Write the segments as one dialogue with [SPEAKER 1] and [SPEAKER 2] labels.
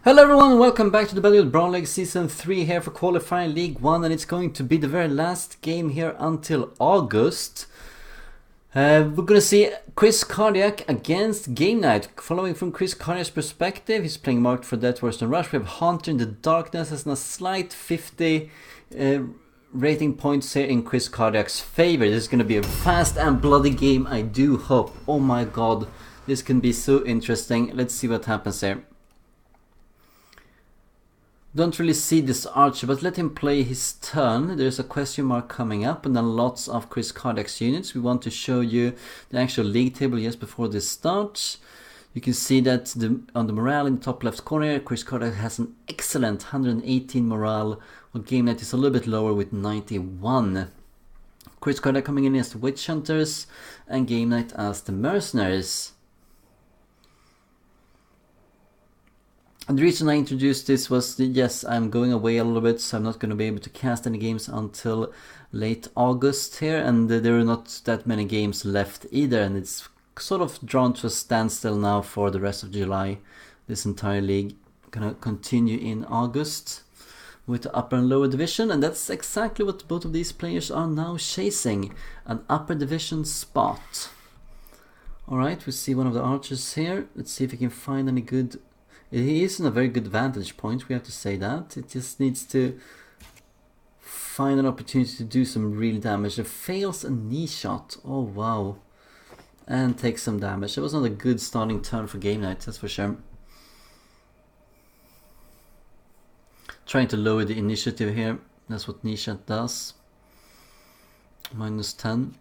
[SPEAKER 1] Hello everyone, welcome back to the BBL Brawl League Season 3 here for Qualifier League 1, and it's going to be the very last game here until August. We're gonna see Kriskardiac against GameKnight. Following from Kriskardiac's perspective, he's playing Marked for Death worse than Rush. We have Hunter in the Darkness as a slight 50 rating points here in Kriskardiac's favor. This is gonna be a fast and bloody game, I do hope. Oh my god, this can be so interesting. Let's see what happens here. Don't really see this archer, but let him play his turn. There's a question mark coming up, and then lots of Kriskardiac's units. We want to show you the actual league table just before this starts. You can see that on the morale in the top left corner, Kriskardiac has an excellent 118 morale, while GameKnight is a little bit lower with 91. Kriskardiac coming in as the Witch Hunters, and GameKnight as the Mercenaries. And the reason I introduced this was that, yes, I'm going away a little bit, so I'm not going to be able to cast any games until late August here, and there are not that many games left either, and it's sort of drawn to a standstill now for the rest of July. This entire league gonna continue in August with the upper and lower division, and that's exactly what both of these players are now chasing, an upper division spot. Alright, we see one of the archers here. Let's see if we can find any good... He is in a very good vantage point, we have to say that. It just needs to find an opportunity to do some real damage. It fails a knee shot. Oh wow. And takes some damage. It was not a good starting turn for GameKnight, that's for sure. Trying to lower the initiative here. That's what knee shot does. -10.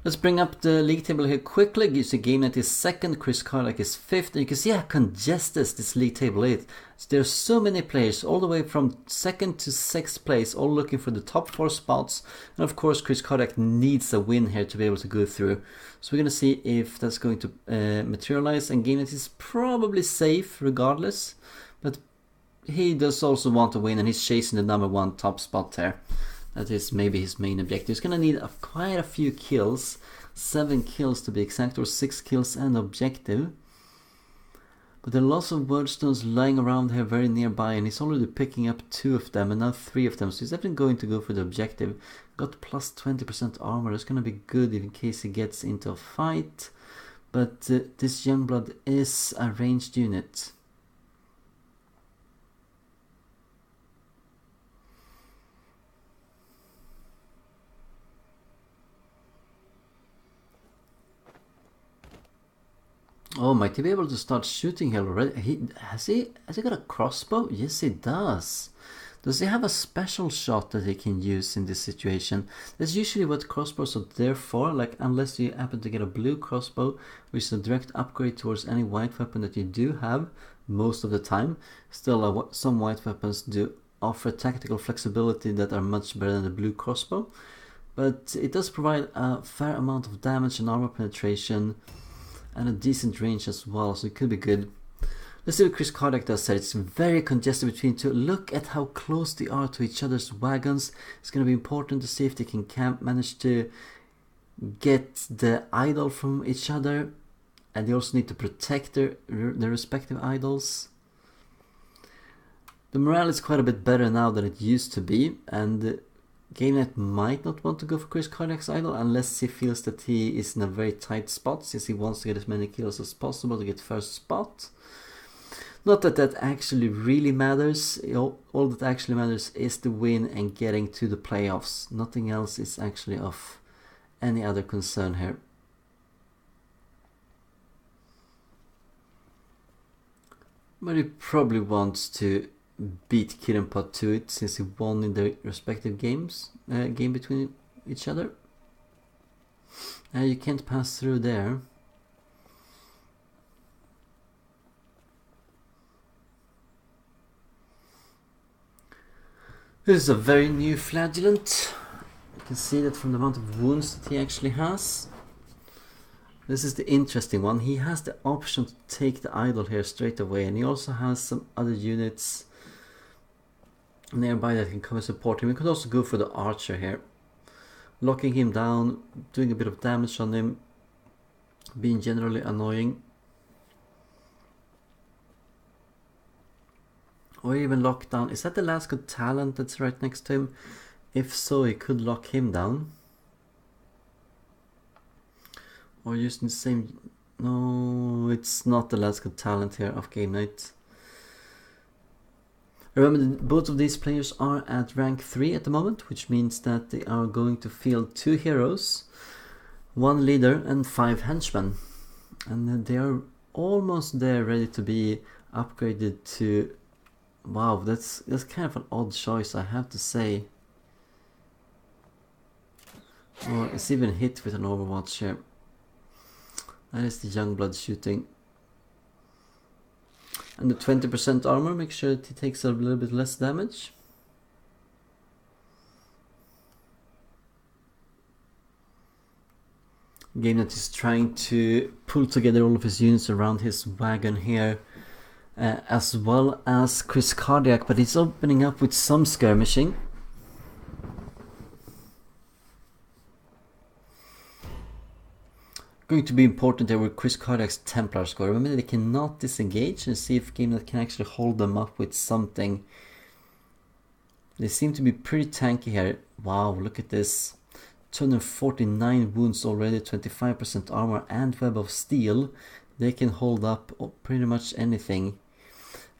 [SPEAKER 1] Let's bring up the league table here quickly. You see GameKnight is second, Kriskardiac is fifth, and you can see how congested this league table is. So there are so many players all the way from second to sixth place, all looking for the top 4 spots. And of course Kriskardiac needs a win here to be able to go through. So we're going to see if that's going to materialize, and GameKnight is probably safe regardless. But he does also want to win, and he's chasing the number 1 top spot there. That is maybe his main objective. He's gonna need quite a few kills, 7 kills to be exact, or 6 kills and objective. But there are lots of wordstones lying around here very nearby, and he's already picking up 2 of them and now 3 of them. So he's definitely going to go for the objective. Got plus 20% armor. That's gonna be good in case he gets into a fight. But this Youngblood is a ranged unit. Oh, might he be able to start shooting here already? Has he got a crossbow? Yes, he does. Does he have a special shot that he can use in this situation? That's usually what crossbows are there for, like unless you happen to get a blue crossbow, which is a direct upgrade towards any white weapon that you do have most of the time. Still, some white weapons do offer tactical flexibility that are much better than the blue crossbow. But it does provide a fair amount of damage and armor penetration, and a decent range as well, so it could be good. Let's see what Kriskardiac does here. It's very congested between two. Look at how close they are to each other's wagons. It's going to be important to see if they can manage to get the idol from each other, and they also need to protect their respective idols. The morale is quite a bit better now than it used to be, and GameKnight might not want to go for Kriskardiac's idol unless he feels that he is in a very tight spot, since he wants to get as many kills as possible to get first spot. Not that that actually really matters. All that actually matters is the win and getting to the playoffs. Nothing else is actually of any other concern here. But he probably wants to beat Karond to it, since he won in their respective games, game between each other. You can't pass through there. This is a very new flagellant. You can see that from the amount of wounds that he actually has. This is the interesting one. He has the option to take the idol here straight away, and he also has some other units nearby that can come and support him. We could also go for the archer here, locking him down, doing a bit of damage on him, being generally annoying. Or even lock down. Is that the last good talent that's right next to him? If so, he could lock him down. Or using the same... No, it's not the last good talent here of GameKnight. Remember that both of these players are at rank 3 at the moment, which means that they are going to field 2 heroes, 1 leader and 5 henchmen. And they are almost there, ready to be upgraded to... Wow, that's kind of an odd choice, I have to say. Oh, it's even hit with an Overwatch here. That is the Youngblood shooting. And the 20% armor, make sure that he takes a little bit less damage. GameKnight is trying to pull together all of his units around his wagon here, as well as Kriskardiac, but he's opening up with some skirmishing. Going to be important there with Kriskardiac's Templar score. Remember, they cannot disengage, and see if GameKnight can actually hold them up with something. They seem to be pretty tanky here. Wow, look at this. 249 wounds already, 25% armor and web of steel. They can hold up pretty much anything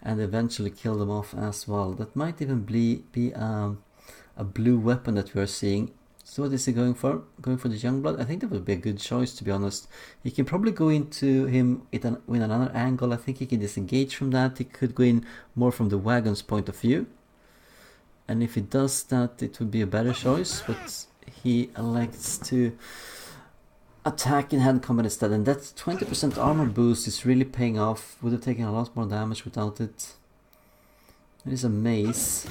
[SPEAKER 1] and eventually kill them off as well. That might even be a blue weapon that we are seeing. So what is he going for? Going for the Youngblood? I think that would be a good choice, to be honest. He can probably go into him with another angle. I think he can disengage from that. He could go in more from the wagon's point of view. And if he does that, it would be a better choice. But he elects to attack in hand combat instead. And that 20% armor boost is really paying off. Would have taken a lot more damage without it. There is a mace.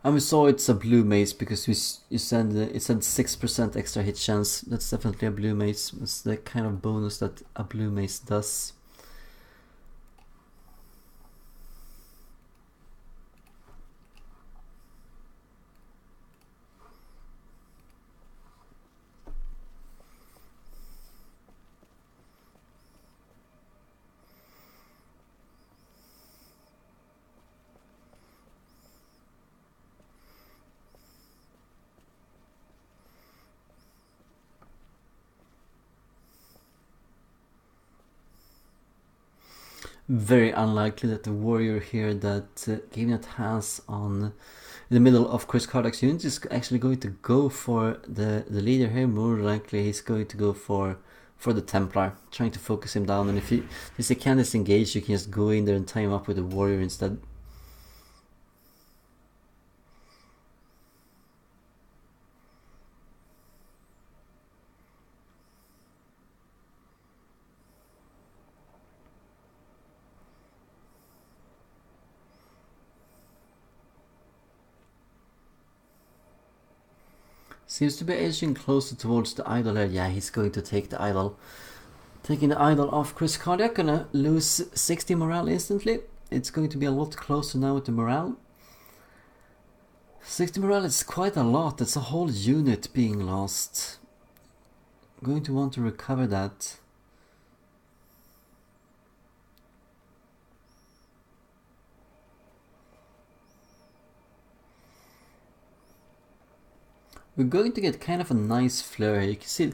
[SPEAKER 1] And we saw it's a blue mace because it said 6% extra hit chance. That's definitely a blue mace. It's the kind of bonus that a blue mace does. Very unlikely that the warrior here that GameKnight has in the middle of Kriskardiac's unit is actually going to go for the leader here. More likely he's going to go for the Templar, trying to focus him down. And if he can't disengage, you can just go in there and tie him up with the warrior instead. Seems to be edging closer towards the idol here. Yeah, he's going to take the idol. Taking the idol off Kriskardiac, gonna lose 60 morale instantly. It's going to be a lot closer now with the morale. 60 morale is quite a lot. That's a whole unit being lost. Going to want to recover that. We're going to get kind of a nice flare here. You can see,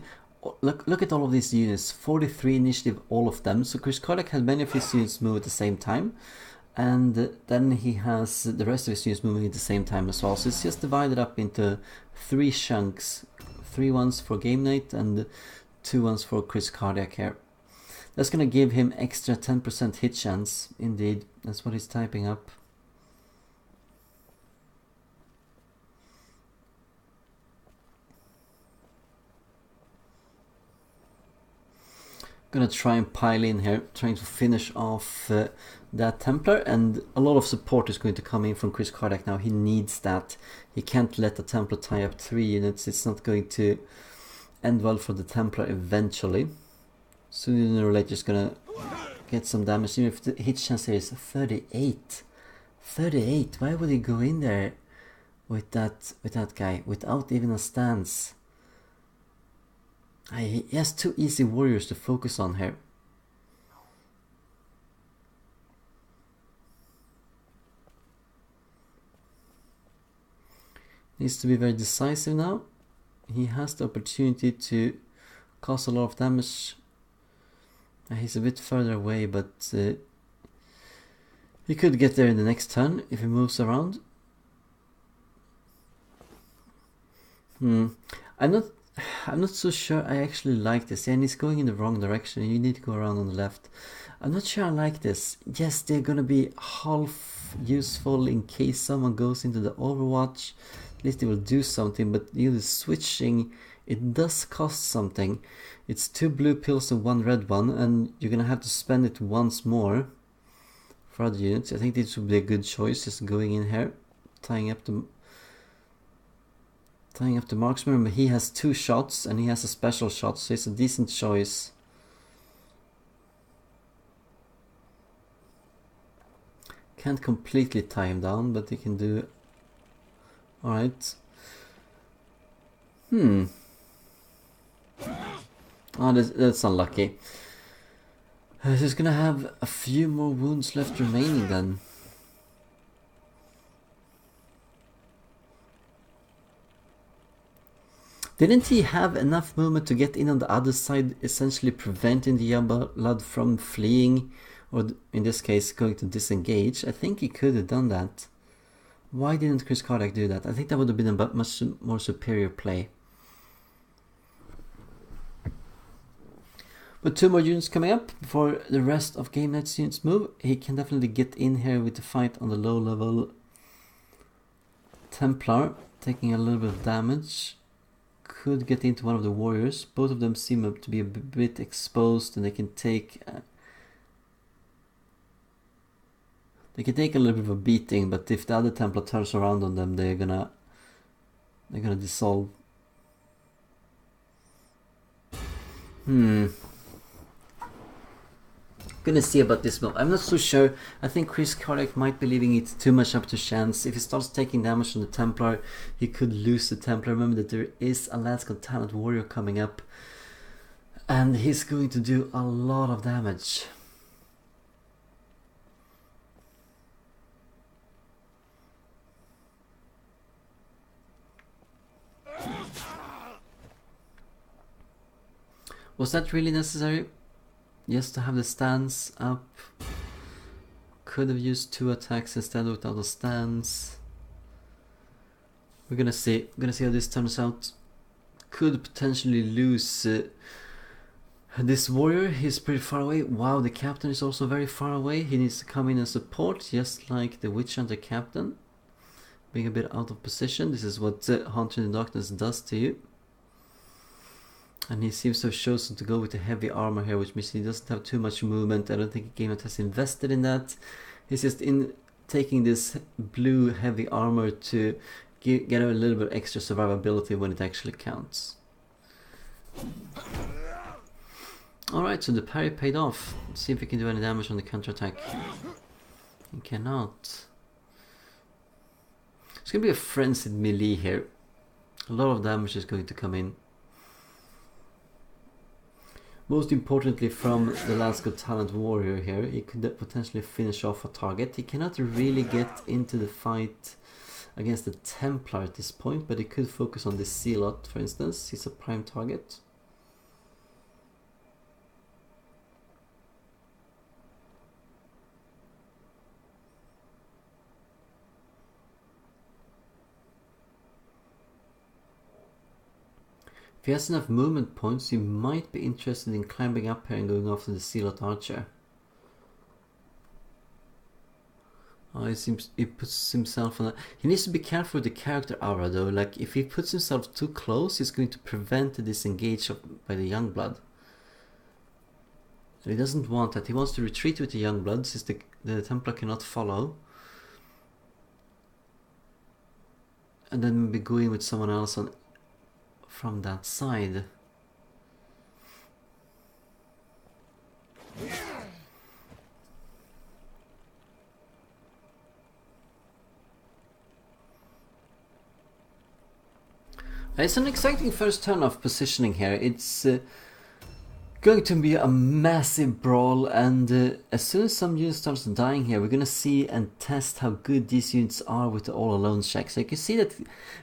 [SPEAKER 1] look at all of these units. 43 initiative, all of them. So Kriskardiac has many of his units move at the same time. And then he has the rest of his units moving at the same time as well. So it's just divided up into 3 chunks. 3 ones for GameKnight and 2 ones for Kriskardiac here. That's going to give him extra 10% hit chance. Indeed, that's what he's typing up. Gonna try and pile in here, trying to finish off that Templar, and a lot of support is going to come in from Kriskardiac now. He needs that. He can't let the Templar tie up 3 units. It's not going to end well for the Templar eventually. Sooner or later it's gonna get some damage, even if the hit chance here is 38. 38, why would he go in there with that guy without even a stance? He has 2 easy warriors to focus on here. Needs to be very decisive now. He has the opportunity to cause a lot of damage. He's a bit further away, but he could get there in the next turn if he moves around. I'm not so sure I actually like this. And he's going in the wrong direction. You need to go around on the left. I'm not sure I like this. Yes, they're gonna be half useful in case someone goes into the Overwatch. At least they will do something, but the switching, it does cost something. It's 2 blue pills and 1 red one, and you're gonna have to spend it once more for other units. I think this would be a good choice, just going in here, tying up the marksman. But he has 2 shots and he has a special shot, so it's a decent choice. Can't completely tie him down, but he can do. Alright. Oh, that's unlucky. He's gonna have a few more wounds left remaining then. Didn't he have enough movement to get in on the other side, essentially preventing the young blood from fleeing, or in this case going to disengage? I think he could have done that. Why didn't Kriskardiac do that? I think that would have been a much more superior play. But 2 more units coming up before the rest of GameKnight's units move. He can definitely get in here with the fight on the low level Templar, taking a little bit of damage. Could get into one of the warriors. Both of them seem to be a bit exposed, and they can take a little bit of a beating. But if the other Templar turns around on them, they're gonna dissolve. Gonna see about this move. I'm not so sure. I think Kriskardiac might be leaving it too much up to chance. If he starts taking damage from the Templar, he could lose the Templar. Remember that there is a Last God Talent warrior coming up, and he's going to do a lot of damage. Was that really necessary? Just to have the stance up. Could have used 2 attacks instead without a stance. We're gonna see. We're gonna see how this turns out. Could potentially lose this warrior. He's pretty far away. Wow, the captain is also very far away. He needs to come in and support, just like the Witch Hunter captain. Being a bit out of position. This is what Hunter in the Darkness does to you. And he seems to have chosen to go with the heavy armor here, which means he doesn't have too much movement. I don't think GameKnight has invested in that. He's just in taking this blue heavy armor to get a little bit extra survivability when it actually counts. Alright, so the parry paid off. Let's see if we can do any damage on the counterattack. He cannot. It's going to be a frenzied melee here. A lot of damage is going to come in. Most importantly, from the Last God Talent warrior here, he could potentially finish off a target. He cannot really get into the fight against the Templar at this point, but he could focus on this Zealot, for instance. He's a prime target. If he has enough movement points, he might be interested in climbing up here and going after the Zealot Archer. Oh, he puts himself on that. He needs to be careful with the character aura though. Like, if he puts himself too close, he's going to prevent the disengage by the Youngblood. And he doesn't want that. He wants to retreat with the Youngblood since the Templar cannot follow. And then maybe go in with someone else from that side. It's an exciting first turn of positioning here. It's going to be a massive brawl, and as soon as some units starts dying here, we're gonna see and test how good these units are with the all alone check. So you can see that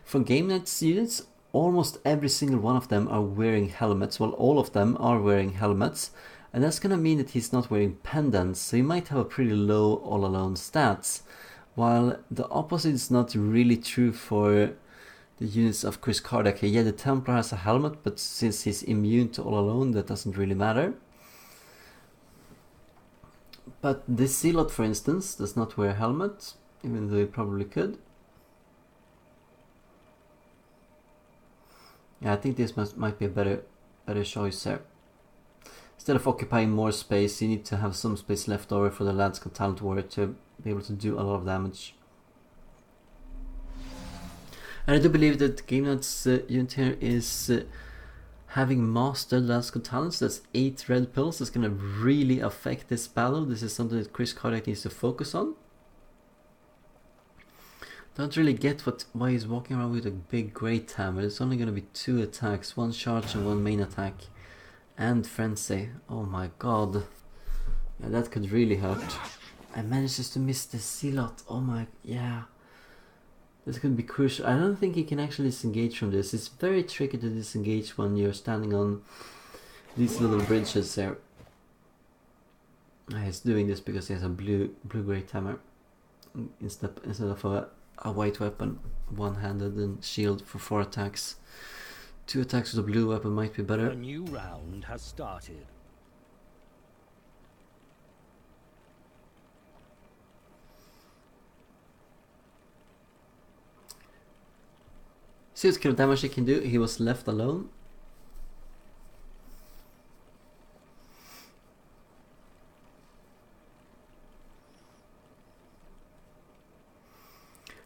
[SPEAKER 1] for GameKnight's units, almost every single one of them are wearing helmets. Well, all of them are wearing helmets, and that's gonna mean that he's not wearing pendants, so he might have a pretty low all alone stats. While the opposite is not really true for the units of Kriskardiac. Yeah, the Templar has a helmet, but since he's immune to all alone, that doesn't really matter. But this Zealot, for instance, does not wear a helmet, even though he probably could. Yeah, I think this might be a better choice here. Instead of occupying more space, you need to have some space left over for the Lad's Talent Warrior to be able to do a lot of damage. And I do believe that GameKnight's unit here is having mastered Lad's Talents. That's 8 red pills. That's going to really affect this battle. This is something that Kriskardiac needs to focus on. Don't really get why he's walking around with a big great hammer. It's only going to be 2 attacks, 1 charge and 1 main attack. And Frenzy. Oh my god. Yeah, that could really hurt. I manages to miss the Zealot. Oh my, yeah. This could be crucial. I don't think he can actually disengage from this. It's very tricky to disengage when you're standing on these little bridges there. He's doing this because he has a blue great hammer instead of a white weapon, one-handed and shield for 4 attacks. 2 attacks with a blue weapon might be better.
[SPEAKER 2] A new round has started.
[SPEAKER 1] See what kind of damage he can do. He was left alone.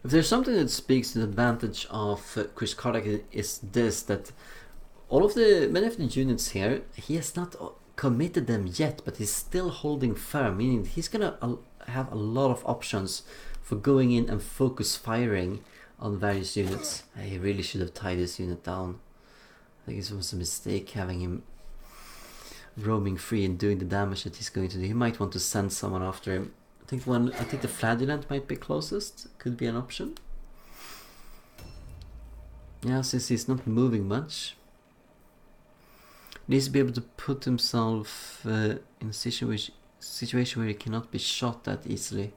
[SPEAKER 1] If there's something that speaks to the advantage of Kriskardiac, is this, that many of the units here, he has not committed them yet, but he's still holding firm, meaning he's gonna have a lot of options for going in and focus firing on various units. He really should have tied this unit down. I think it was a mistake having him roaming free and doing the damage that he's going to do. He might want to send someone after him. I think the Flagellant might be closest. Could be an option. Yeah, since he's not moving much, he needs to be able to put himself in a situation where he cannot be shot that easily.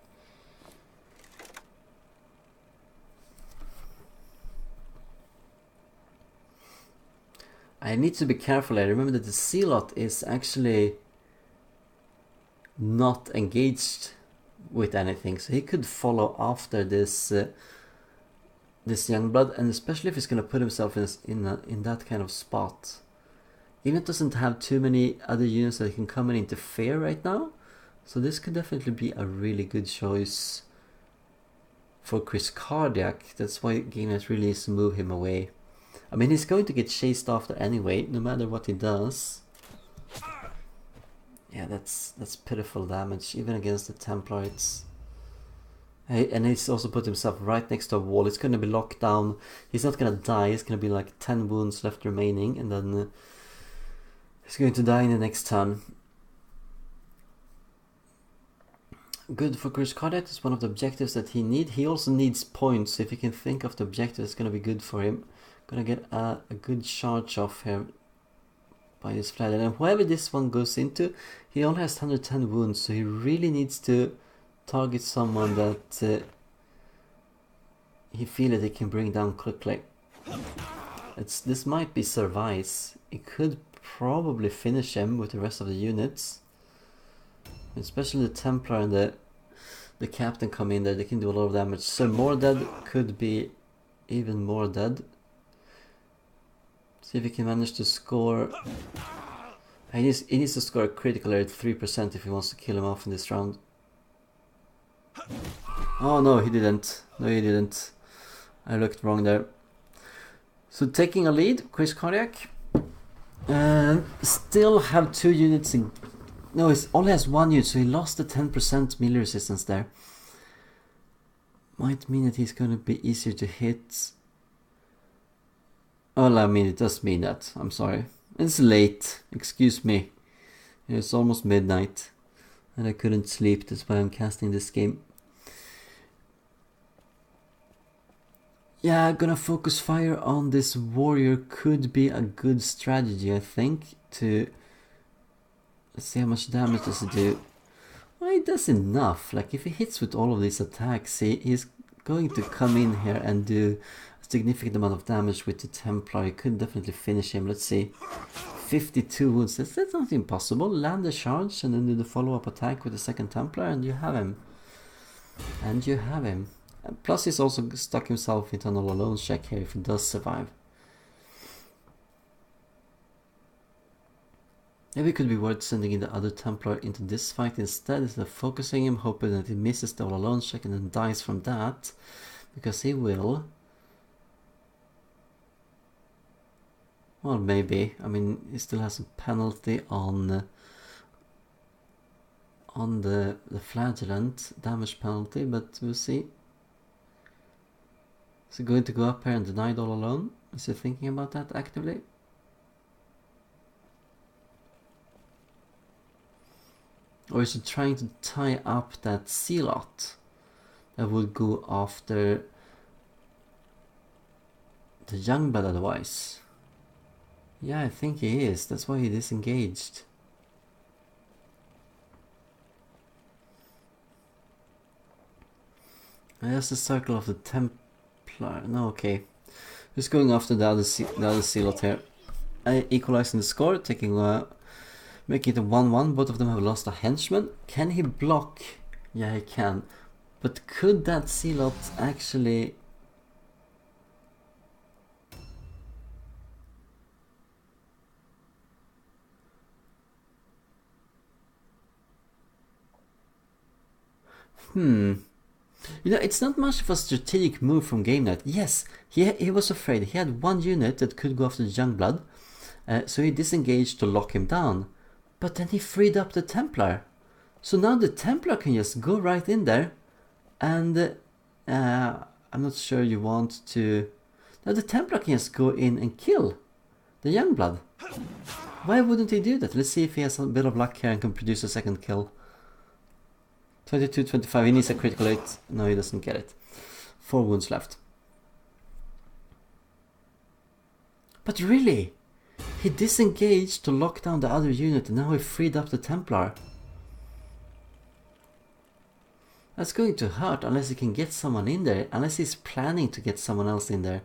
[SPEAKER 1] I need to be careful. I remember that the Zealot is actually not engaged with anything, so he could follow after this this young blood, and especially if he's going to put himself in that kind of spot. Unit doesn't have too many other units that can come and interfere right now, so this could definitely be a really good choice for Kriskardiac. That's why GameKnight really needs to move him away. I mean, he's going to get chased after anyway, no matter what he does. Yeah, that's pitiful damage, even against the Templar. And he's also put himself right next to a wall. It's going to be locked down. He's not going to die. It's going to be like 10 wounds left remaining, and then he's going to die in the next turn. Good for Kriskardiac. It's one of the objectives that he needs. He also needs points. If he can think of the objective, it's going to be good for him. Gonna get a good charge off here by this Flagellant. And whoever this one goes into, he only has 110 wounds, so he really needs to target someone that he feels that he can bring down quickly. This might be Service. It could probably finish him with the rest of the units, especially the Templar and the Captain come in there. They can do a lot of damage. So Mordheim could be even more dead. See if he can manage to score. He needs to score a critical at 3% if he wants to kill him off in this round. Oh no, he didn't. No, he didn't. I looked wrong there. So taking a lead, Kriskardiac. Still have 2 units in... No, he only has 1 unit, so he lost the 10% melee resistance there. Might mean that he's going to be easier to hit. Well, I mean, it does mean that. I'm sorry. It's late. Excuse me. It's almost midnight and I couldn't sleep, that's why I'm casting this game. Yeah, gonna focus fire on this warrior could be a good strategy, I think, to... Let's see how much damage does it do. Well, it does enough. Like, if he hits with all of these attacks, he's going to come in here and do a significant amount of damage with the Templar. You could definitely finish him. Let's see. 52 wounds. That's not impossible. Land a charge and then do the follow-up attack with the second Templar and you have him. And you have him. And plus he's also stuck himself into an all alone check here if he does survive. Maybe it could be worth sending in the other Templar into this fight instead of focusing him, hoping that he misses the all alone check and then dies from that. Because he will. Well, maybe. I mean, he still has a penalty on the flagellant damage penalty, but we'll see. Is he going to go up here and deny it all alone? Is he thinking about that actively? Or is he trying to tie up that Zealot that would go after the Youngblood otherwise? Yeah, I think he is. That's why he disengaged. And there's the circle of the Templar. No, okay. Just going after the other Zealot here. Equalizing the score, taking making it a 1-1. Both of them have lost a henchman. Can he block? Yeah, he can. But could that Zealot actually... You know, it's not much of a strategic move from GameKnight. Yes, he was afraid. He had one unit that could go after the Youngblood, so he disengaged to lock him down. But then he freed up the Templar. So now the Templar can just go right in there, and I'm not sure you want to... Now the Templar can just go in and kill the Youngblood. Why wouldn't he do that? Let's see if he has a bit of luck here and can produce a second kill. 22-25, he needs a critical hit. No, he doesn't get it. 4 wounds left. But really, he disengaged to lock down the other unit and now he freed up the Templar. That's going to hurt unless he can get someone in there. Unless he's planning to get someone else in there.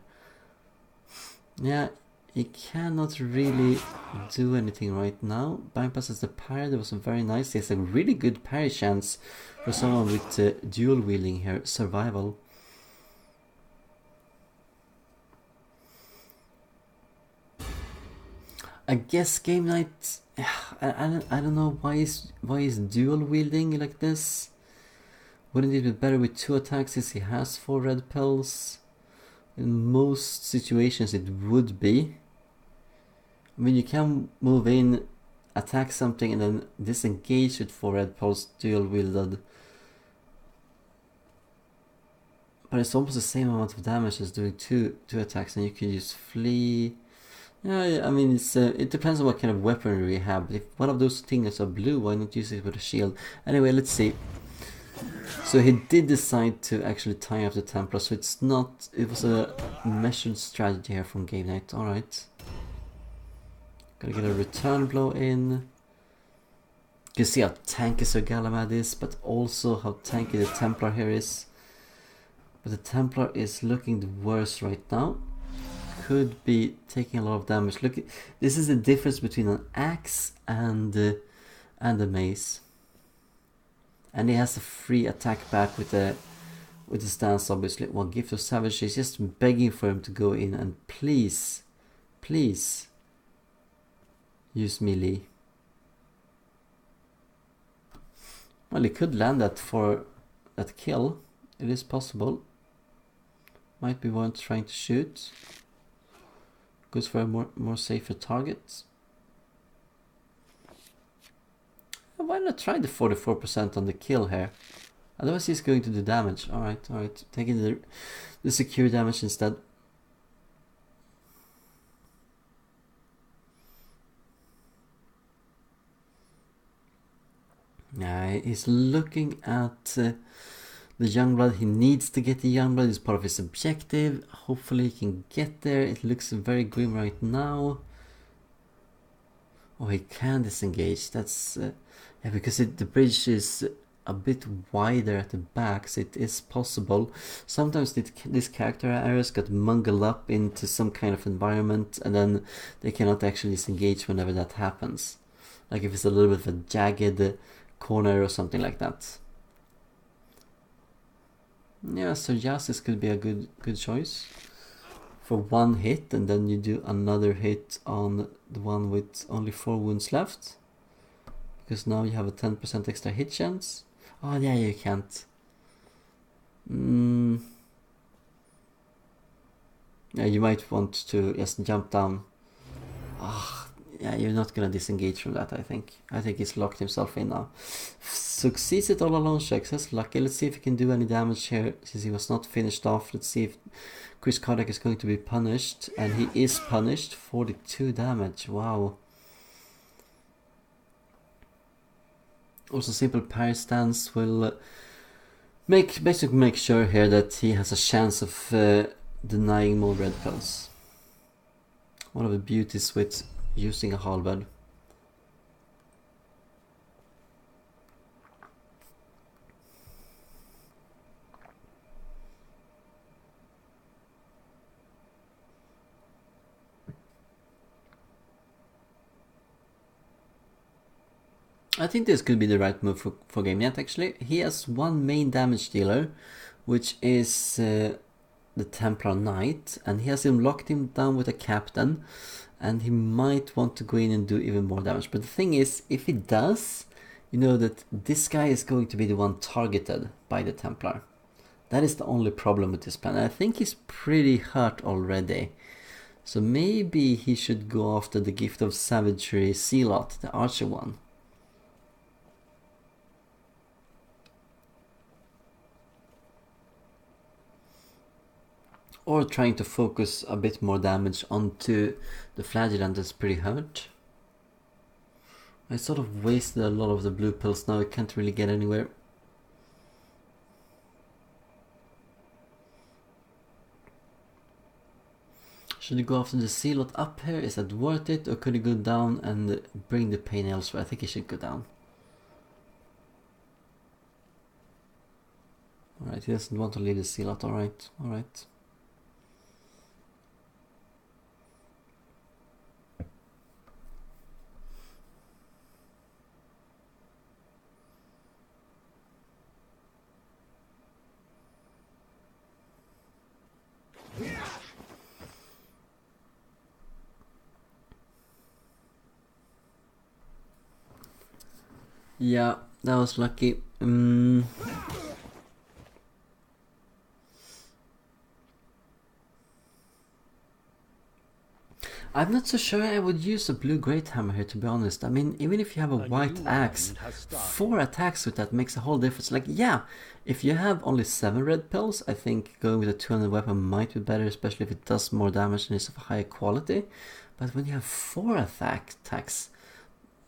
[SPEAKER 1] Yeah, he cannot really do anything right now. Bypasses the parry, that was very nice. He has a really good parry chance for someone with dual wielding here. Survival. I guess GameKnight... I don't know why he's dual wielding like this. Wouldn't it be better with 2 attacks since he has 4 red pills? In most situations it would be. I mean, you can move in, attack something and then disengage with 4 red pills dual wielded. But it's almost the same amount of damage as doing two attacks, and you can use flee. Yeah, I mean, it depends on what kind of weaponry you have. But if one of those things are blue, why not use it with a shield? Anyway, let's see. So he did decide to actually tie up the Templar, so it was a measured strategy here from GameKnight. Alright. Gotta get a return blow in. You can see how tanky Sir Galahad is, but also how tanky the Templar here is. But the Templar is looking the worst right now. Could be taking a lot of damage. Look, this is the difference between an axe and a mace. And he has a free attack back with the stance, obviously. Well, Gift of Savage is just begging for him to go in and please use melee. Well, he could land that for that kill. It is possible. Might be worth trying to shoot. Goes for a more safer target. Why not try the 44% on the kill here? Otherwise he's going to do damage. Alright. Taking the secure damage instead. Yeah, he's looking at the Youngblood. He needs to get the Youngblood. It's part of his objective. Hopefully he can get there. It looks very grim right now. Oh, he can disengage. That's yeah, because the bridge is a bit wider at the back, so it is possible. Sometimes these character areas got mungled up into some kind of environment, and then they cannot actually disengage whenever that happens. Like if it's a little bit of a jagged corner or something like that. Yeah, so Yasis could be a good choice for one hit, and then you do another hit on the one with only 4 wounds left, because now you have a 10% extra hit chance. Oh yeah, you can't. Yeah, you might want to just jump down. Ah, yeah, you're not gonna disengage from that. I think he's locked himself in now. Succeeds it all alone. Check. Lucky. Let's see if he can do any damage here, since he was not finished off. Let's see if Kriskardiac is going to be punished, and he is punished. 42 damage. Wow. Also, simple parry stance will basically make sure here that he has a chance of denying more red pills. One of the beauties with using a halberd. I think this could be the right move for GameKnight actually. He has one main damage dealer, which is the Templar Knight, and he has him locked him down with a captain, and he might want to go in and do even more damage. But the thing is, if he does, you know that this guy is going to be the one targeted by the Templar. That is the only problem with this plan. I think he's pretty hurt already. So maybe he should go after the Gift of Savagery Zealot, the archer one. Or trying to focus a bit more damage onto the Flagellant that's pretty hurt. I sort of wasted a lot of the blue pills now, I can't really get anywhere. Should he go after the Zealot up here? Is that worth it? Or could he go down and bring the pain elsewhere? I think he should go down. Alright, he doesn't want to leave the Zealot, alright. Yeah, that was lucky. I'm not so sure I would use a blue great hammer here, to be honest. I mean, even if you have a white axe, 4 attacks with that makes a whole difference. Like, yeah, if you have only 7 red pills, I think going with a 200 weapon might be better, especially if it does more damage and is of higher quality. But when you have 4 attacks,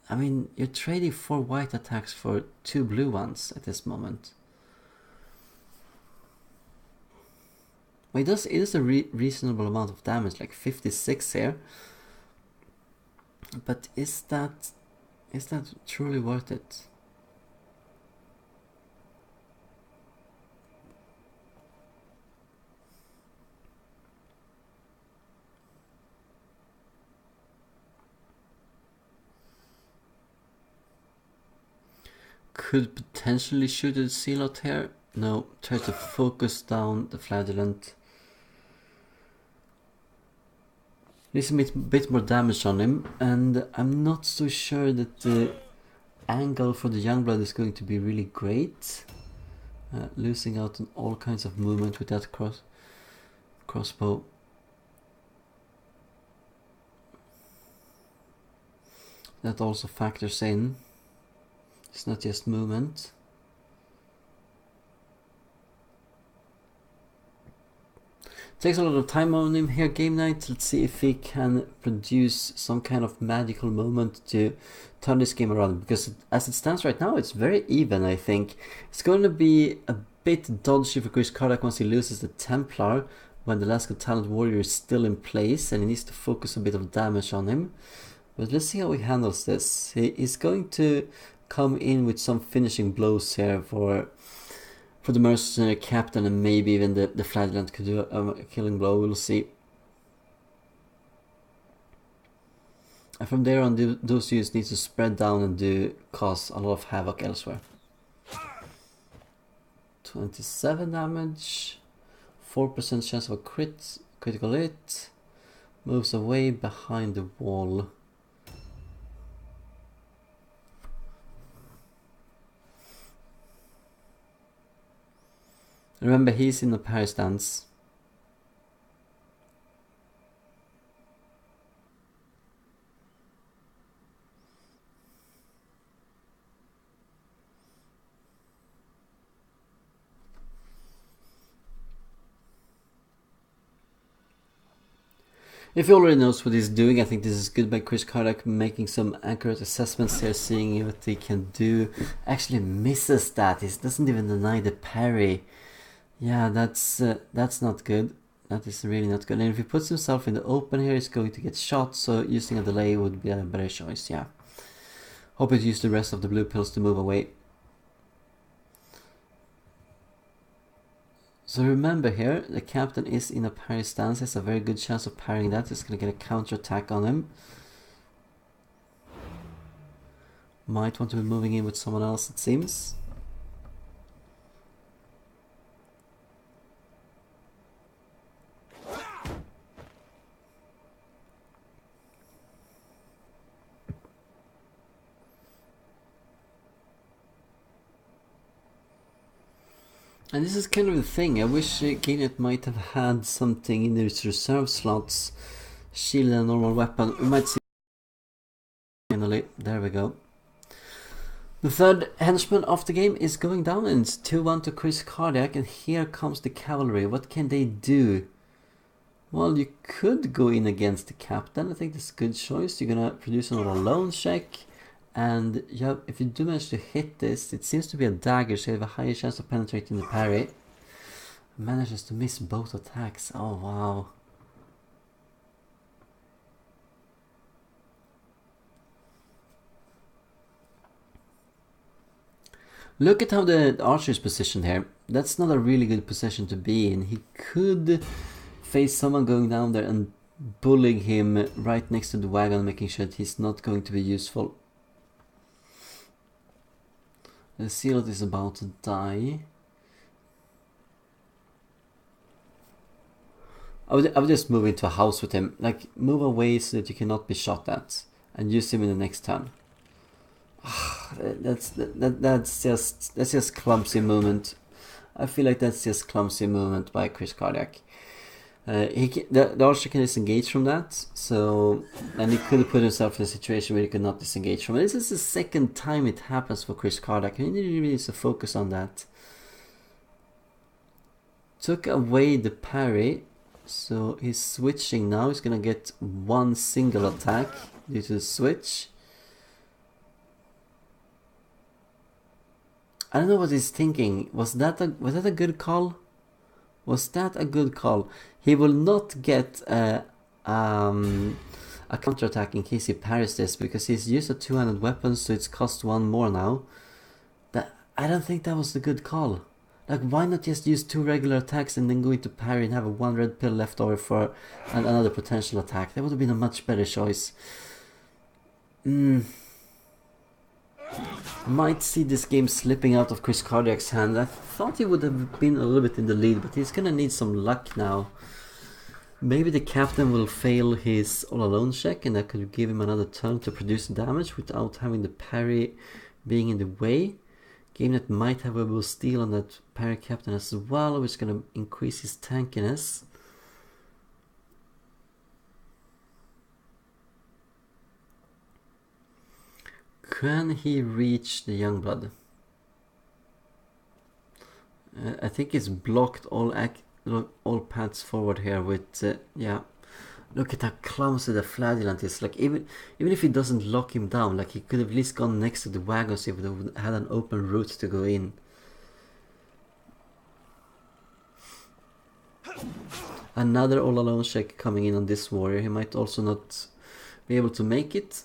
[SPEAKER 1] I mean, you're trading 4 white attacks for 2 blue ones at this moment. Well, it is a reasonable amount of damage, like 56 here. But is that truly worth it? Could potentially shoot a Zealot here. No, try to focus down the Flagellant. Needs a bit more damage on him, and I'm not so sure that the angle for the Youngblood is going to be really great. Losing out on all kinds of movement with that crossbow. That also factors in. It's not just movement. Takes a lot of time on him here, GameKnight. Let's see if he can produce some kind of magical moment to turn this game around, because as it stands right now, it's very even. I think it's going to be a bit dodgy for Kriskardiac once he loses the Templar, when the Last Talent Warrior is still in place and he needs to focus a bit of damage on him. But let's see how he handles this. He's going to come in with some finishing blows here for the Mercenary Captain, and maybe even the Flagellant could do a killing blow. We'll see. And from there on, those units need to spread down and cause a lot of havoc elsewhere. 27 damage, 4% chance of a critical hit, moves away behind the wall. Remember, he's in the parry stance. If he already knows what he's doing, I think this is good by Kriskardiac, making some accurate assessments here, seeing what he can do. Actually misses that. He doesn't even deny the parry. Yeah, that's not good. That is really not good. And if he puts himself in the open here, he's going to get shot, so using a delay would be a better choice, yeah. Hope he'd use the rest of the blue pills to move away. So remember here, the captain is in a parry stance. Has a very good chance of parrying that. He's going to get a counter attack on him. Might want to be moving in with someone else, it seems. And this is kind of the thing. I wish GameKnight might have had something in its reserve slots. Shield and normal weapon. We might see finally. There we go. The third henchman of the game is going down, and it's 2-1 to Kriskardiac, and here comes the cavalry. What can they do? Well, you could go in against the captain. I think that's a good choice. You're gonna produce another lone check. And yeah, if you do manage to hit this, it seems to be a dagger, so you have a higher chance of penetrating the parry. Manages to miss both attacks. Oh wow. Look at how the archer is positioned here. That's not a really good position to be in. He could face someone going down there and bullying him right next to the wagon, making sure that he's not going to be useful. The Zealot is about to die. I would just move into a house with him. Like, move away so that you cannot be shot at. And use him in the next turn. That's just clumsy movement. I feel like that's just clumsy movement by Kriskardiac. The archer can disengage from that, so, and he could have put himself in a situation where he could not disengage from it. This is the second time it happens for Kriskardiac. He really needs to focus on that. Took away the parry, so he's switching now. He's gonna get one single attack due to the switch. I don't know what he's thinking. Was that a good call? Was that a good call? He will not get a counterattack in case he parries this, because he's used a two-handed weapon, so it's cost one more now. I don't think that was the good call. Like, why not just use two regular attacks and then go into parry and have a one red pill left over for another potential attack? That would have been a much better choice. Might see this game slipping out of Kriskardiac's hand. I thought he would have been a little bit in the lead, but he's gonna need some luck now. Maybe the captain will fail his all alone check, and that could give him another turn to produce damage without having the parry being in the way. GameKnight might have a will steal on that parry captain as well, which is gonna increase his tankiness. Can he reach the Youngblood? I think it's blocked all all paths forward here with, yeah. Look at how clumsy the flagellant is. Like, even if he doesn't lock him down, like, he could have at least gone next to the wagons if they would had an open route to go in. Another all alone check coming in on this warrior. He might also not be able to make it.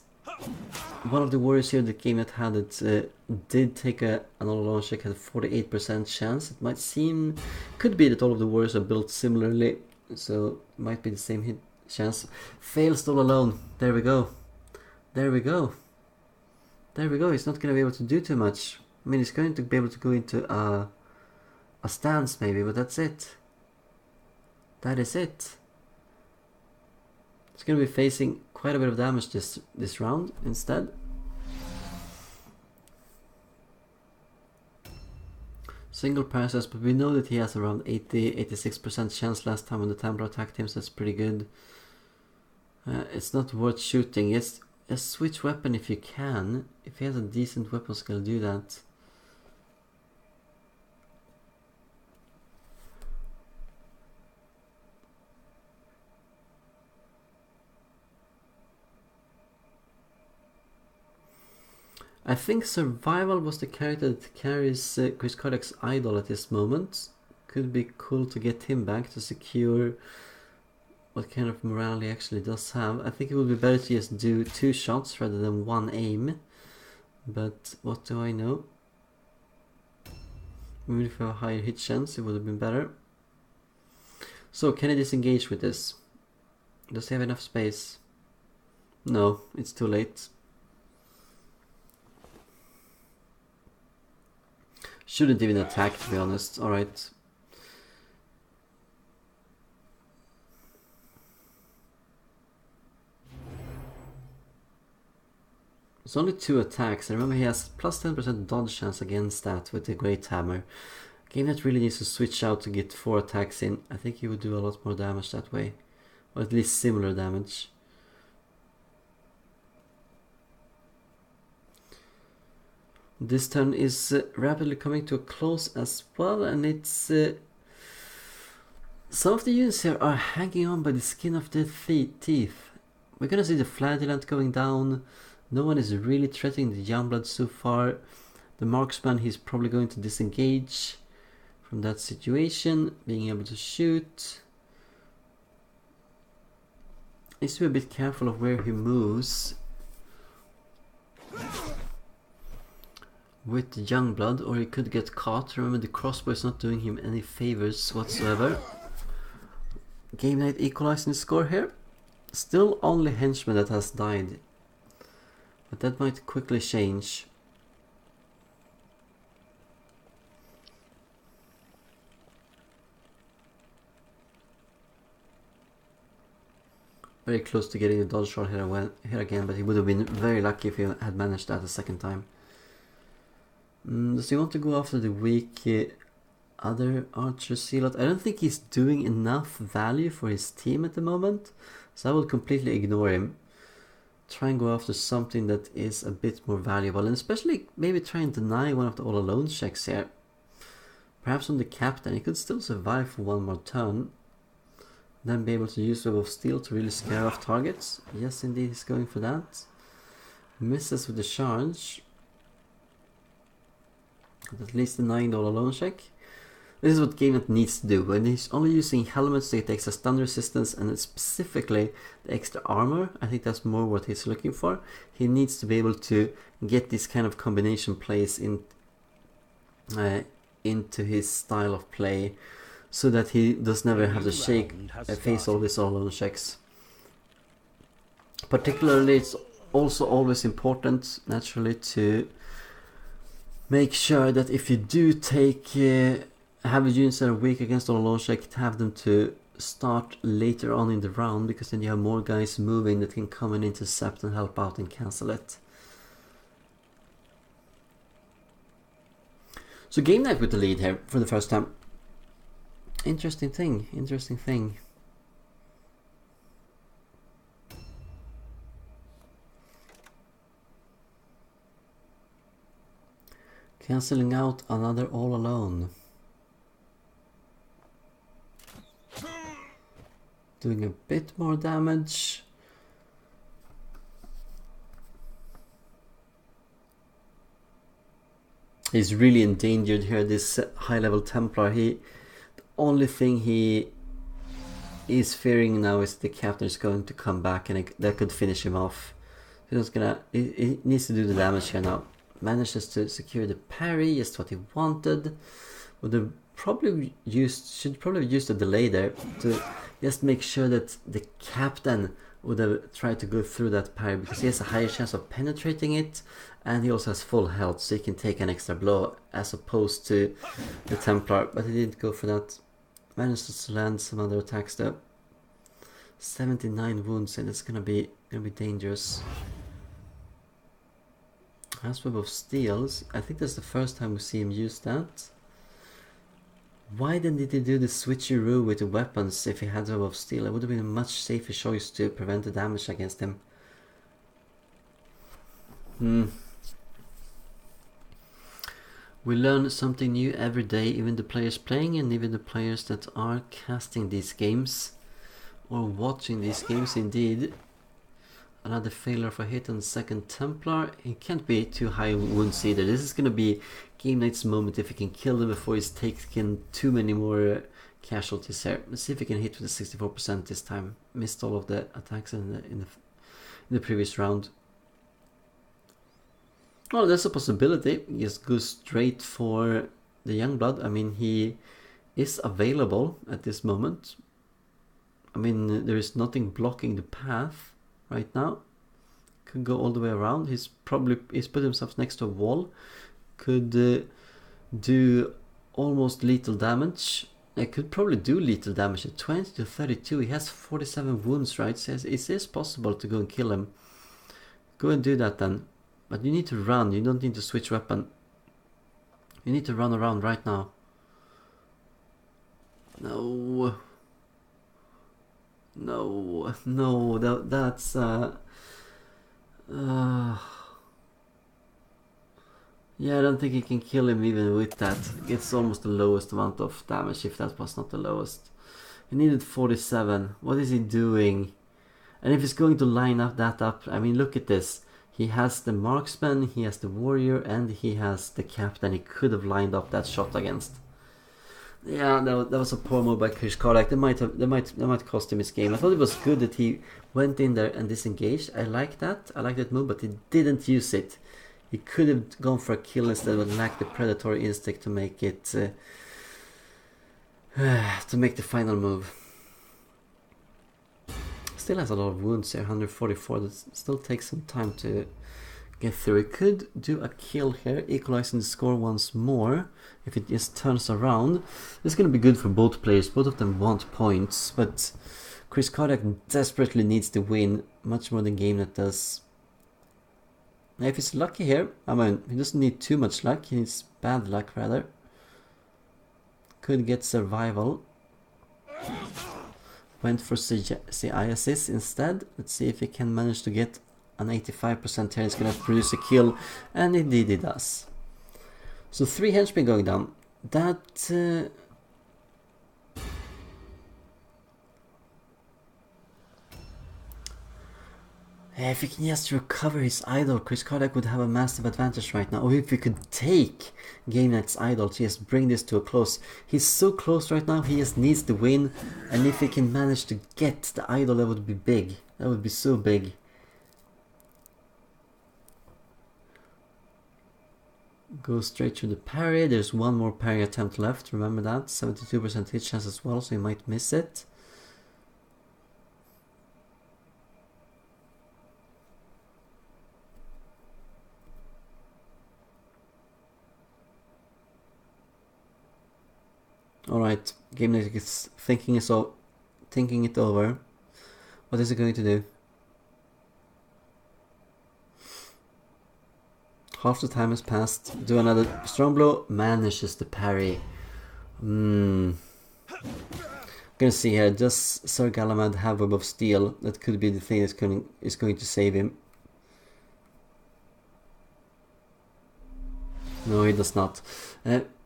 [SPEAKER 1] One of the warriors here that GameKnight had it did take an all alone check, had a 48% chance. It might seem, could be that all of the warriors are built similarly, so it might be the same hit chance. Fails all alone. There we go. There we go. There we go. He's not going to be able to do too much. I mean, he's going to be able to go into a stance maybe, but that's it. That is it. He's going to be facing quite a bit of damage this round instead. Single parasites, but we know that he has around 86% chance last time when the Templar attacked him, so that's pretty good. It's not worth shooting. Yes, switch weapon if you can. If he has a decent weapon skill, do that. I think Survival was the character that carries Kriskardiac's idol at this moment. Could be cool to get him back to secure what kind of morale he actually does have. I think it would be better to just do 2 shots rather than 1 aim. But what do I know? Even if I have a higher hit chance, it would have been better. So, can he disengage with this? Does he have enough space? No, it's too late. Shouldn't even attack, to be honest. Alright. It's only 2 attacks. I remember he has plus 10% dodge chance against that with the Great Hammer. GameKnight really needs to switch out to get 4 attacks in. I think he would do a lot more damage that way. Or at least similar damage. This turn is rapidly coming to a close as well, and it's... some of the units here are hanging on by the skin of their teeth. We're gonna see the Flagellant going down. No one is really threatening the Youngblood so far. The Marksman, he's probably going to disengage from that situation, being able to shoot. Needs to be a bit careful of where he moves with the Youngblood, or he could get caught. Remember, the crossbow is not doing him any favors whatsoever. GameKnight equalizing the score here. Still only Henchman that has died, but that might quickly change. Very close to getting a dodge shot here again, but he would have been very lucky if he had managed that a second time. Does he want to go after the weak other Archer Zealot? I don't think he's doing enough value for his team at the moment, so I will completely ignore him. Try and go after something that is a bit more valuable, and especially maybe try and deny one of the all alone checks here. Perhaps on the Captain, he could still survive for 1 more turn. Then be able to use Web of Steel to really scare off targets. Yes, indeed, he's going for that. Misses with the charge. At least denying the all alone check. This is what GameKnight needs to do. When he's only using helmets to get extra stun resistance and specifically the extra armor, I think that's more what he's looking for. He needs to be able to get this kind of combination plays into his style of play, so that he does never have to face all these all alone checks. Particularly, it's also always important, naturally, to make sure that if you do take have units that are weak against all alone check, to have them to start later on in the round, because then you have more guys moving that can come and intercept and help out and cancel it. So GameKnight with the lead here for the first time. Interesting thing, interesting thing. Cancelling out another all alone. doing a bit more damage. He's really endangered here, this high level Templar. The only thing he is fearing now is the captain is going to come back and that could finish him off. He needs to do the damage here now. Manages to secure the parry, just what he wanted. Would have should probably have used a delay there to just make sure that the captain would have tried to go through that parry, because he has a higher chance of penetrating it, and he also has full health, so he can take an extra blow as opposed to the Templar, but he didn't go for that. Managed to land some other attacks though. 79 wounds, and it's gonna be dangerous. Has Web of Steels. I think that's the first time we see him use that. Why then did he do the switcheroo with the weapons if he had Web of Steel? It would have been a much safer choice to prevent the damage against him. We learn something new every day, even the players playing and even the players that are casting these games or watching these games indeed. Another failure for hit on second Templar. It can't be too high wounds either. This is going to be GameKnight's moment if he can kill them before he's taken too many more casualties here. Let's see if he can hit with a 64% this time. Missed all of the attacks in the previous round. Well, there's a possibility. He just goes straight for the Youngblood. I mean, he is available at this moment. I mean, there is nothing blocking the path right now. Could go all the way around. He's put himself next to a wall. Could do almost lethal damage. I could probably do lethal damage at 20 to 32. He has 47 wounds, right? So it is possible to go and kill him. Go and do that then. But you need to run. You don't need to switch weapon. You need to run around right now. No. No. No. That's... Yeah, I don't think you can kill him even with that. It's almost the lowest amount of damage, if that was not the lowest. He needed 47. What is he doing? And if he's going to line up that up, I mean, look at this. He has the marksman, he has the warrior, and he has the captain. He could have lined up that shot against. Yeah, that was a poor move by Kriskardiac. That might cost him his game. I thought it was good that he went in there and disengaged. I like that. I like that move, but he didn't use it. He could have gone for a kill instead, but lacked the predatory instinct to make it to make the final move. Still has a lot of wounds here, 144. That still takes some time to get through. He could do a kill here, equalizing the score once more. If it just turns around, this is going to be good for both players. Both of them want points, but Kriskardiac desperately needs to win, much more than GameKnight does. Now, if he's lucky here, I mean, he doesn't need too much luck. He needs bad luck rather. Could get survival. Went for CISs instead. Let's see if he can manage to get an 85% here. He's going to produce a kill, and indeed he does. So 3 henchmen going down. That... if he can just recover his idol, Kriskardiac would have a massive advantage right now. Or if we could take GameKnight's idol to just bring this to a close. He's so close right now, he just needs to win. And if he can manage to get the idol, that would be big. That would be so big. Go straight through the parry. There's one more parry attempt left, remember that. 72% hit chance as well, so he might miss it. Alright, GameKnight is thinking it over. What is it going to do? Half the time has passed. Do another strong blow. Manages the parry. Gonna see here. Does Sir Galamad have Web of Steel? That could be the thing that's going to save him. No, he does not.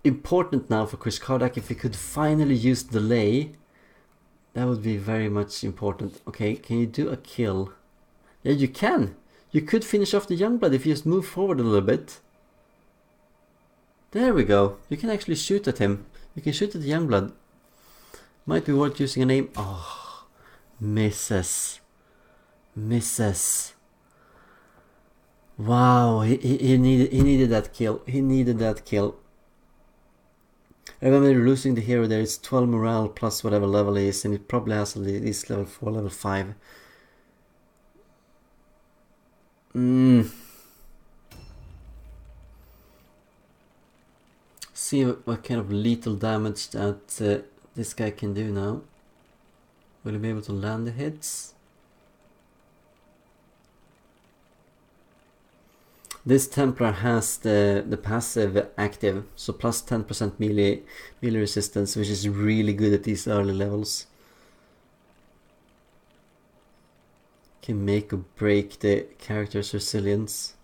[SPEAKER 1] Important now for Kriskardiac, if he could finally use delay, That would be very much important. Okay, can you do a kill? Yeah, you can. You could finish off the Youngblood if you just move forward a little bit. There we go. You can actually shoot at him. You can shoot at the Youngblood. Might be worth using a name. Oh, misses. Misses. Wow, he needed that kill. He needed that kill. Remember, losing the hero there is 12 morale plus whatever level he is, and it probably has at least level 4, level 5. See what kind of lethal damage that this guy can do now. Will he be able to land the hits? This Templar has the passive active, so plus 10% melee resistance, which is really good at these early levels. Can make or break the character's resilience.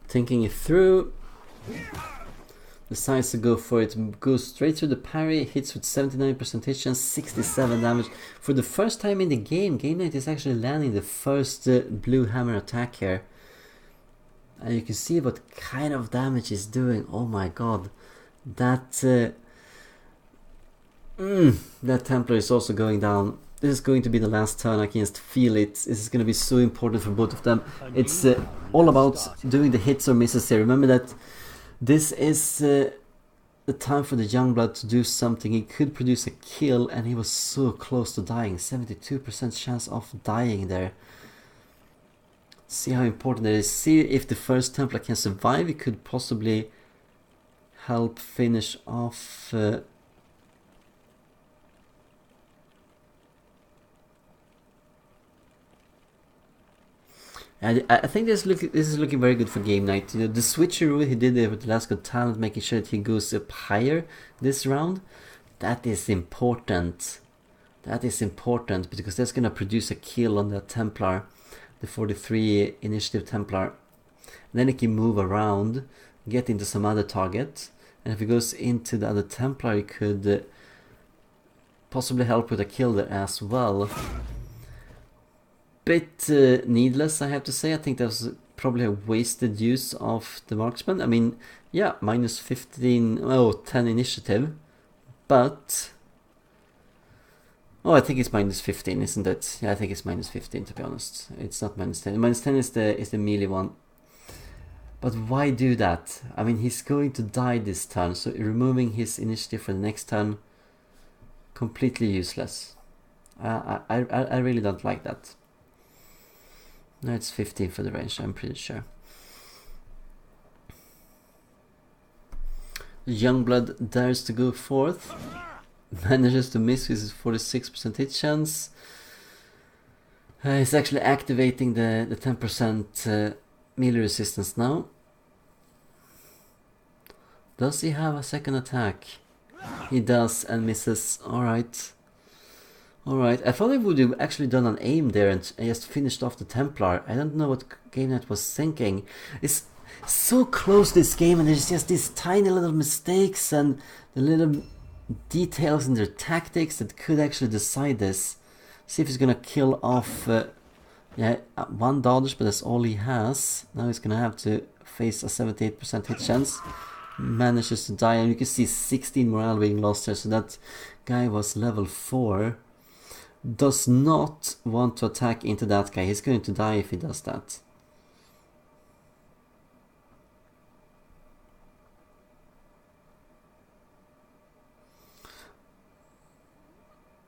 [SPEAKER 1] Thinking it through, decides to go for it, goes straight through the parry, hits with 79% hit chance, 67 damage. For the first time in the game, GameKnight is actually landing the first blue hammer attack here. And you can see what kind of damage he's doing. Oh my god. That that Templar is also going down. This is going to be the last turn, I can just feel it. This is going to be so important for both of them. It's all about doing the hits or misses here. Remember that this is the time for the Youngblood to do something. He could produce a kill, and he was so close to dying. 72% chance of dying there. See how important it is. See if the first Templar can survive. It could possibly help finish off... And I think this is looking very good for GameKnight. You know, the switcheroo he did there with the last good talent, making sure that he goes up higher this round, that is important. That is important because that's gonna produce a kill on that Templar, the 43 initiative Templar. And then he can move around, get into some other target, and if he goes into the other Templar, he could possibly help with a kill there as well. Bit needless, I have to say. I think that was probably a wasted use of the marksman. I mean, yeah, minus 15, oh, 10 initiative, but... Oh, I think it's minus 15, isn't it? Yeah, I think it's minus 15, to be honest. It's not minus 10. Minus 10 is the melee one. But why do that? I mean, he's going to die this turn, so removing his initiative for the next turn, completely useless. I really don't like that. No, it's 15 for the range, I'm pretty sure. Youngblood dares to go forth. Manages to miss with his 46% hit chance. He's actually activating the 10% melee resistance now. Does he have a second attack? He does and misses. Alright. Alright, I thought he would have actually done an aim there and just finished off the Templar. I don't know what GameKnight was thinking. It's so close, this game, and there's just these tiny little mistakes and the little details in their tactics that could actually decide this. See if he's gonna kill off yeah, one dodge, but that's all he has. Now he's gonna have to face a 78% hit chance. Manages to die, and you can see 16 morale being lost here, so that guy was level 4. Does not want to attack into that guy. He's going to die if he does that.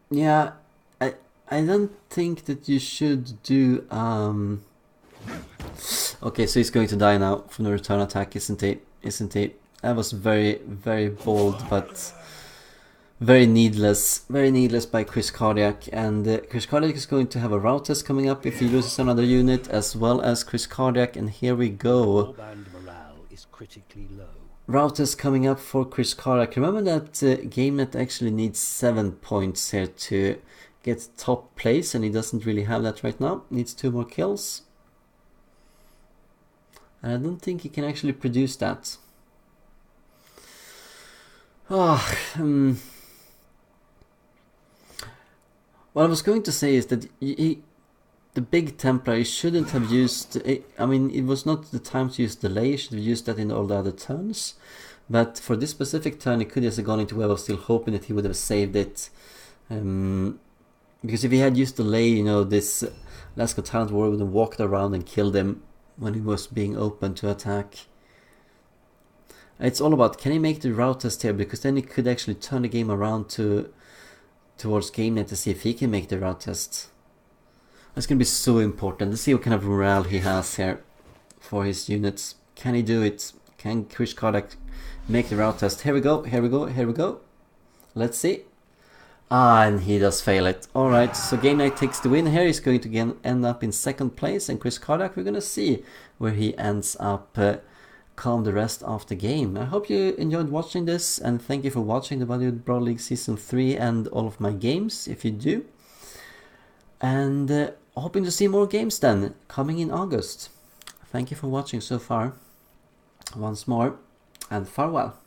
[SPEAKER 1] Yeah, I don't think that you should do okay, so he's going to die now from the return attack, isn't he? Isn't he? That was very, very bold, but very needless by Kriskardiac. And Kriskardiac is going to have a route test coming up if he loses another unit, as well as Kriskardiac, and here we go.
[SPEAKER 2] Morale is critically low.
[SPEAKER 1] Route test coming up for Kriskardiac. Remember that GameKnight actually needs 7 points here to get top place, and he doesn't really have that right now. Needs 2 more kills. And I don't think he can actually produce that. What I was going to say is that the big Templar, he shouldn't have used... I mean, it was not the time to use delay, he should have used that in all the other turns. But for this specific turn, he could just have gone into Web of Steel, hoping that he would have saved it. Because if he had used delay, you know, this Lasco Talent Warrior would have walked around and killed him when he was being open to attack. It's all about, can he make the route test here? Because then he could actually turn the game around towards GameKnight to see if he can make the route test. That's going to be so important. Let's see what kind of morale he has here for his units. Can he do it? Can Kriskardiac make the route test? Here we go, here we go, here we go. Let's see. And he does fail it. Alright, so GameKnight takes the win here. He's going to end up in second place. And Kriskardiac, we're going to see where he ends up come the rest of the game. I hope you enjoyed watching this, and thank you for watching the Bodybuilding Brawl League Season 3 and all of my games, if you do. And hoping to see more games then, coming in August. Thank you for watching so far, once more, and farewell.